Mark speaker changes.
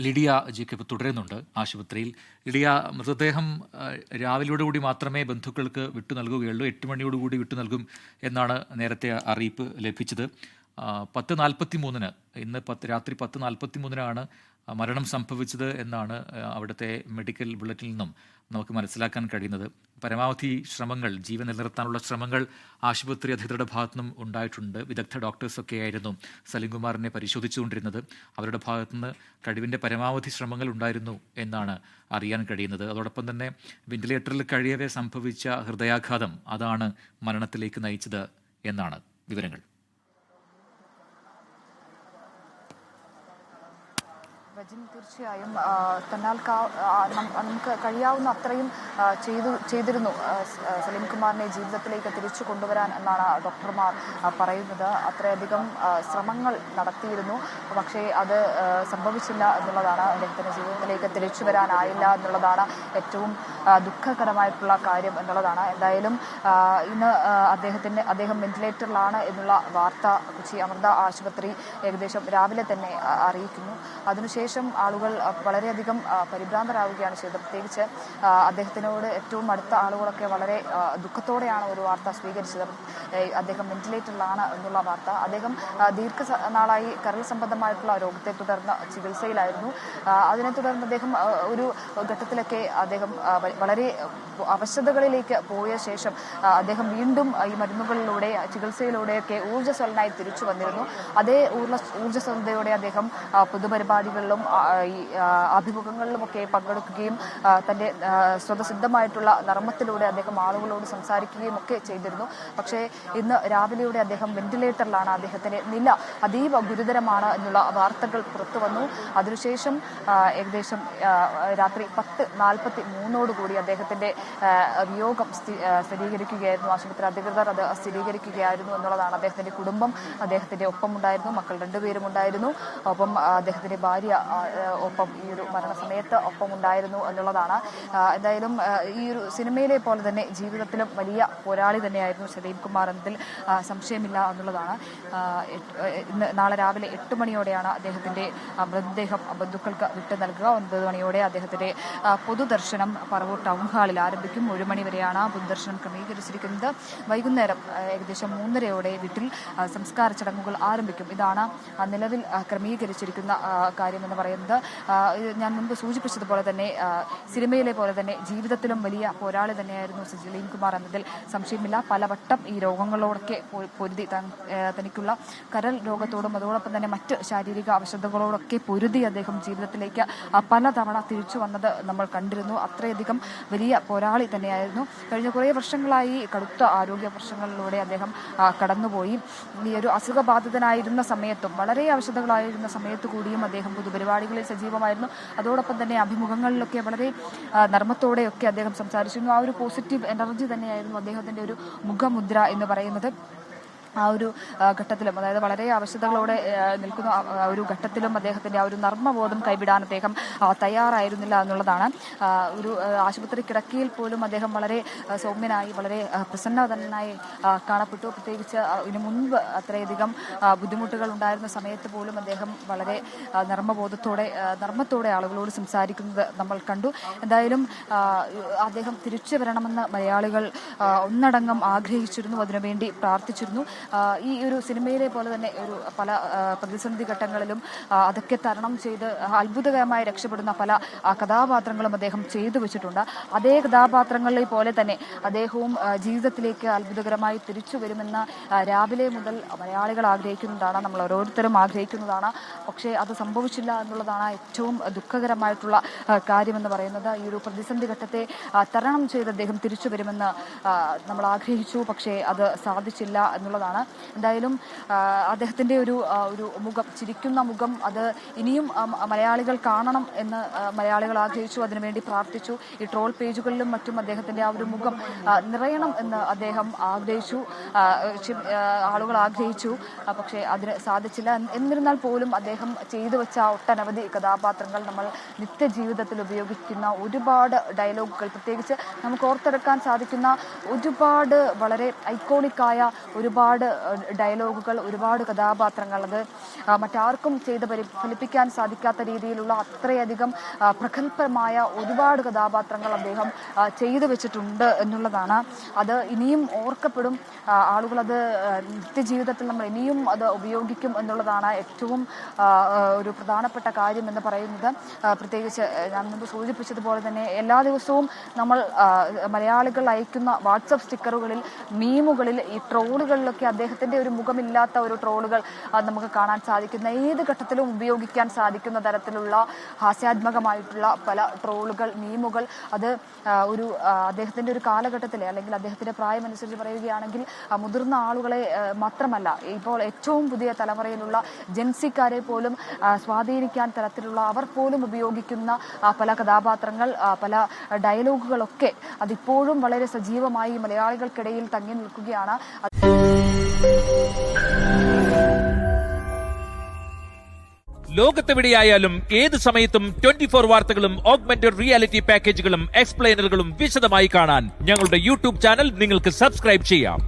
Speaker 1: Lydia Jacob തുടരുന്നുണ്ട് ആശുപത്രിയിൽ. Lydia, മൃതദേഹം രാവിലെയോടുകൂടി മാത്രമേ ബന്ധുക്കൾക്ക് വിട്ടു നൽകുകയുള്ളൂ. 8 മണിയോടുകൂടി വിട്ടു നൽകും എന്നാണ് നേരത്തെ അറിയിപ്പ് ലഭിച്ചത്. 10:43 ഇന്ന് രാത്രി 10:43 മരണം സംഭവിച്ചത് എന്നാണ് അവിടുത്തെ മെഡിക്കൽ ബുള്ളറ്റിനിൽ നിന്നും നമുക്ക് മനസ്സിലാക്കാൻ കഴിയുന്നത്. പരമാവധി ശ്രമങ്ങൾ, ജീവൻ നിലനിർത്താനുള്ള ശ്രമങ്ങൾ ആശുപത്രി അധികൃതരുടെ ഭാഗത്തുനിന്നും ഉണ്ടായിട്ടുണ്ട്. വിദഗ്ധ ഡോക്ടേഴ്സൊക്കെ ആയിരുന്നു സലിംകുമാറിനെ പരിശോധിച്ചുകൊണ്ടിരുന്നത്. അവരുടെ ഭാഗത്തുനിന്ന് കഴിവിൻ്റെ പരമാവധി ശ്രമങ്ങൾ ഉണ്ടായിരുന്നു എന്നാണ് അറിയാൻ കഴിയുന്നത്. അതോടൊപ്പം തന്നെ വെന്റിലേറ്ററിൽ കഴിയവേ സംഭവിച്ച ഹൃദയാഘാതം അതാണ് മരണത്തിലേക്ക് നയിച്ചത് എന്നാണ് വിവരങ്ങൾ.
Speaker 2: റജിൻ, തീർച്ചയായും നമുക്ക് കഴിയാവുന്ന അത്രയും ചെയ്തിരുന്നു സലീംകുമാറിനെ ജീവിതത്തിലേക്ക് തിരിച്ചു കൊണ്ടുവരാൻ എന്നാണ് ഡോക്ടർമാർ പറയുന്നത്. അത്രയധികം ശ്രമങ്ങൾ നടത്തിയിരുന്നു, പക്ഷേ അത് സംഭവിച്ചില്ല എന്നുള്ളതാണ്. അദ്ദേഹത്തിന് ജീവിതത്തിലേക്ക് തിരിച്ചു വരാനായില്ല എന്നുള്ളതാണ് ഏറ്റവും ദുഃഖകരമായിട്ടുള്ള കാര്യം എന്നുള്ളതാണ്. എന്തായാലും ഇന്ന് അദ്ദേഹം വെന്റിലേറ്ററിലാണ് എന്നുള്ള വാർത്ത കൊച്ചി അമൃത ആശുപത്രി ഏകദേശം രാവിലെ തന്നെ അറിയിക്കുന്നു. അതിനുശേഷം ആളുകൾ വളരെയധികം പരിഭ്രാന്തരാവുകയാണ് ചെയ്തത്. പ്രത്യേകിച്ച് അദ്ദേഹത്തിനോട് ഏറ്റവും അടുത്ത ആളുകളൊക്കെ വളരെ ദുഃഖത്തോടെയാണ് ഒരു വാർത്ത സ്വീകരിച്ചത്. അദ്ദേഹം വെന്റിലേറ്ററിലാണ് എന്നുള്ള വാർത്ത. അദ്ദേഹം ദീർഘനാളായി കരൾ സംബന്ധമായിട്ടുള്ള രോഗത്തെ തുടർന്ന് ചികിത്സയിലായിരുന്നു. അതിനെ തുടർന്ന് അദ്ദേഹം ഒരു ഘട്ടത്തിലൊക്കെ അദ്ദേഹം വളരെ അവശതകളിലേക്ക് പോയ ശേഷം അദ്ദേഹം വീണ്ടും ഈ മരുന്നുകളിലൂടെ ചികിത്സയിലൂടെയൊക്കെ ഊർജ്ജസ്വലനായി തിരിച്ചു വന്നിരുന്നു. അതേ ഊർജ്ജസ്വലതയോടെ അദ്ദേഹം പൊതുപരിപാടികളിലും ഈ അഭിമുഖങ്ങളിലുമൊക്കെ പങ്കെടുക്കുകയും തൻ്റെ സ്വതസിദ്ധമായിട്ടുള്ള നർമ്മത്തിലൂടെ അദ്ദേഹം ആളുകളോട് സംസാരിക്കുകയും ഒക്കെ ചെയ്തിരുന്നു. പക്ഷേ ഇന്ന് രാവിലെയോടെ അദ്ദേഹം വെന്റിലേറ്ററിലാണ്. അദ്ദേഹത്തിന്റെ നില അതീവ ഗുരുതരമാണ് എന്നുള്ള വാർത്തകൾ പുറത്തു വന്നു. അതിനുശേഷം ഏകദേശം രാത്രി 10:43 അദ്ദേഹത്തിന്റെ വിയോഗം സ്ഥിരീകരിക്കുകയായിരുന്നു. ആശുപത്രി അധികൃതർ അത് സ്ഥിരീകരിക്കുകയായിരുന്നു എന്നുള്ളതാണ്. അദ്ദേഹത്തിന്റെ കുടുംബം അദ്ദേഹത്തിന്റെ ഒപ്പമുണ്ടായിരുന്നു. മക്കൾ 2 പേരും ഉണ്ടായിരുന്നു. ഒപ്പം അദ്ദേഹത്തിന്റെ ഭാര്യ ഒപ്പം ഈ ഒരു മരണസമയത്ത് ഒപ്പം ഉണ്ടായിരുന്നു എന്നുള്ളതാണ്. എന്തായാലും ഈ ഒരു സിനിമയിലെ പോലെ തന്നെ ജീവിതത്തിലും വലിയ പോരാളി തന്നെയായിരുന്നു സലീംകുമാർ എന്നതിൽ സംശയമില്ല എന്നുള്ളതാണ്. നാളെ രാവിലെ 8 മണിയോടെയാണ് അദ്ദേഹത്തിന്റെ മൃതദേഹം ബന്ധുക്കൾക്ക് വിട്ടു നൽകുക. 9 മണിയോടെ അദ്ദേഹത്തിന്റെ പൊതുദർശനം പറവൂർ ടൗൺ ഹാളിൽ ആരംഭിക്കും. 1 മണി വരെയാണ് പൊതുദർശനം ക്രമീകരിച്ചിരിക്കുന്നത്. വൈകുന്നേരം ഏകദേശം 3:30 വീട്ടിൽ സംസ്കാര ചടങ്ങുകൾ ആരംഭിക്കും. ഇതാണ് നിലവിൽ ക്രമീകരിച്ചിരിക്കുന്ന കാര്യമെന്ന് പറയുന്നത്. ഞാൻ മുൻപ് സൂചിപ്പിച്ചതുപോലെ തന്നെ സിനിമയിലെ പോലെ തന്നെ ജീവിതത്തിലും വലിയ പോരാളി തന്നെയായിരുന്നു സലീംകുമാർ എന്നതിൽ സംശയമില്ല. പലവട്ടം ഈ രോഗങ്ങളോടൊക്കെ പൊരുതി, തനിക്കുള്ള കരൾ രോഗത്തോടും അതോടൊപ്പം തന്നെ മറ്റ് ശാരീരിക അവശതകളോടൊക്കെ പൊരുതി അദ്ദേഹം ജീവിതത്തിലേക്ക് പലതവണ തിരിച്ചു വന്നത് നമ്മൾ കണ്ടിരുന്നു. അത്രയധികം വലിയ പോരാളി തന്നെയായിരുന്നു. കഴിഞ്ഞ കുറേ വർഷങ്ങളായി കടുത്ത ആരോഗ്യ പ്രശ്നങ്ങളിലൂടെ അദ്ദേഹം കടന്നുപോയി. ഈ ഒരു അസുഖബാധിതനായിരുന്ന സമയത്തും വളരെ അവശതകളായിരുന്ന സമയത്തു കൂടിയും അദ്ദേഹം പൊതുപരിപാടികളിൽ സജീവമായിരുന്നു. അതോടൊപ്പം തന്നെ അഭിമുഖങ്ങളിലൊക്കെ വളരെ നർമ്മത്തോടെയൊക്കെ അദ്ദേഹം സംസാരിച്ചിരുന്നു. ആ ഒരു പോസിറ്റീവ് എനർജി തന്നെയായിരുന്നു അദ്ദേഹത്തിന്റെ ഒരു മുഖമുദ്ര എന്ന് പറയുന്നത്. ആ ഒരു ഘട്ടത്തിലും, അതായത് വളരെ അവശതകളോടെ നിൽക്കുന്ന ഒരു ഘട്ടത്തിലും അദ്ദേഹത്തിന്റെ ആ ഒരു നർമ്മബോധം കൈവിടാൻ അദ്ദേഹം തയ്യാറായിരുന്നില്ല എന്നുള്ളതാണ്. ഒരു ആശുപത്രി കിടക്കയിൽ പോലും അദ്ദേഹം വളരെ സൗമ്യനായി, വളരെ പ്രസന്നതനായി കാണപ്പെട്ടു. പ്രത്യേകിച്ച് ഇതിനു മുൻപ് അത്രയധികം ബുദ്ധിമുട്ടുകൾ ഉണ്ടായിരുന്ന സമയത്ത് പോലും അദ്ദേഹം വളരെ നർമ്മത്തോടെ ആളുകളോട് സംസാരിക്കുന്നത് നമ്മൾ കണ്ടു. എന്തായാലും അദ്ദേഹം തിരിച്ചു വരണമെന്ന് മലയാളികൾ ഒന്നടങ്കം ആഗ്രഹിച്ചിരുന്നു, അതിനുവേണ്ടി പ്രാർത്ഥിച്ചിരുന്നു. ഈ ഒരു സിനിമയിലെ പോലെ തന്നെ പല പ്രതിസന്ധി ഘട്ടങ്ങളിലും അതൊക്കെ തരണം ചെയ്ത് അത്ഭുതകരമായി രക്ഷപ്പെടുന്ന പല കഥാപാത്രങ്ങളും അദ്ദേഹം ചെയ്തു വെച്ചിട്ടുണ്ട്. അതേ കഥാപാത്രങ്ങളെ പോലെ തന്നെ അദ്ദേഹവും ജീവിതത്തിലേക്ക് അത്ഭുതകരമായി തിരിച്ചു വരുമെന്ന് രാവിലെ മുതൽ മലയാളികൾ ആഗ്രഹിക്കുന്നതാണ്, നമ്മൾ ഓരോരുത്തരും ആഗ്രഹിക്കുന്നതാണ്. പക്ഷേ അത് സംഭവിച്ചില്ല എന്നുള്ളതാണ് ഏറ്റവും ദുഃഖകരമായിട്ടുള്ള കാര്യമെന്ന് പറയുന്നത്. ഈ ഒരു പ്രതിസന്ധി ഘട്ടത്തെ തരണം ചെയ്ത് അദ്ദേഹം തിരിച്ചു വരുമെന്ന് നമ്മൾ ആഗ്രഹിച്ചു, പക്ഷേ അത് സാധിച്ചില്ല എന്നുള്ളതാണ്. എന്തായാലും അദ്ദേഹത്തിന്റെ ഒരു മുഖം, ചിരിക്കുന്ന മുഖം, അത് ഇനിയും മലയാളികൾ കാണണം എന്ന് മലയാളികൾ ആഗ്രഹിച്ചു, അതിനുവേണ്ടി പ്രാർത്ഥിച്ചു. ഈ ട്രോൾ പേജുകളിലും മറ്റും അദ്ദേഹത്തിന്റെ ആ ഒരു മുഖം നിറയണം എന്ന് അദ്ദേഹം ആഗ്രഹിച്ചു, ആളുകൾ ആഗ്രഹിച്ചു. പക്ഷേ അതിന് സാധിച്ചില്ല. എന്നിരുന്നാൽ പോലും അദ്ദേഹം ചെയ്തു വെച്ച ഒട്ടനവധി കഥാപാത്രങ്ങൾ, നമ്മൾ നിത്യജീവിതത്തിൽ ഉപയോഗിക്കുന്ന ഒരുപാട് ഡയലോഗുകൾ, പ്രത്യേകിച്ച് നമുക്ക് ഓർത്തെടുക്കാൻ സാധിക്കുന്ന ഒരുപാട് വളരെ ഐക്കോണിക്കായ ഒരുപാട് ഒരുപാട് ഡയലോഗുകൾ, ഒരുപാട് കഥാപാത്രങ്ങൾ, അത് മറ്റാർക്കും ചെയ്ത് ഫലിപ്പിക്കാൻ സാധിക്കാത്ത രീതിയിലുള്ള അത്രയധികം പ്രഗത്ഭമായ ഒരുപാട് കഥാപാത്രങ്ങൾ അദ്ദേഹം ചെയ്തു വെച്ചിട്ടുണ്ട് എന്നുള്ളതാണ്. അത് ഇനിയും ഓർക്കപ്പെടും, ആളുകളത് നിത്യജീവിതത്തിൽ നമ്മൾ ഇനിയും അത് ഉപയോഗിക്കും എന്നുള്ളതാണ് ഏറ്റവും ഒരു പ്രധാനപ്പെട്ട കാര്യം എന്ന് പറയുന്നത്. പ്രത്യേകിച്ച് ഞാൻ മുമ്പ് സൂചിപ്പിച്ചതുപോലെ തന്നെ എല്ലാ ദിവസവും നമ്മൾ മലയാളികൾ അയക്കുന്ന വാട്സപ്പ് സ്റ്റിക്കറുകളിൽ, മീമുകളിൽ, ഈ ട്രോളുകളിലൊക്കെ അദ്ദേഹത്തിൻ്റെ ഒരു മുഖമില്ലാത്ത ഒരു ട്രോളുകൾ നമുക്ക് കാണാൻ സാധിക്കുന്ന, ഏത് ഘട്ടത്തിലും ഉപയോഗിക്കാൻ സാധിക്കുന്ന തരത്തിലുള്ള ഹാസ്യാത്മകമായിട്ടുള്ള പല ട്രോളുകൾ, മീമുകൾ, അത് ഒരു അദ്ദേഹത്തിൻ്റെ ഒരു കാലഘട്ടത്തിലെ അല്ലെങ്കിൽ അദ്ദേഹത്തിൻ്റെ പ്രായമനുസരിച്ച് പറയുകയാണെങ്കിൽ മുതിർന്ന ആളുകളെ മാത്രമല്ല, ഇപ്പോൾ ഏറ്റവും പുതിയ തലമുറയിലുള്ള ജെൻസിക്കാരെ പോലും സ്വാധീനിക്കാൻ തരത്തിലുള്ള അവർ പോലും ഉപയോഗിക്കുന്ന പല കഥാപാത്രങ്ങൾ, പല ഡയലോഗുകളൊക്കെ അതിപ്പോഴും വളരെ സജീവമായി മലയാളികൾക്കിടയിൽ തങ്ങി നിൽക്കുകയാണ്.
Speaker 3: ലോകത്തെവിടെയായാലും ഏത് സമയത്തും 24 വാർത്തകളും ഓഗ്മെന്റഡ് റിയാലിറ്റി പാക്കേജുകളും എക്സ്പ്ലെയിനറുകളും വിശദമായി കാണാൻ ഞങ്ങളുടെ യൂട്യൂബ് ചാനൽ നിങ്ങൾക്ക് സബ്സ്ക്രൈബ് ചെയ്യാം.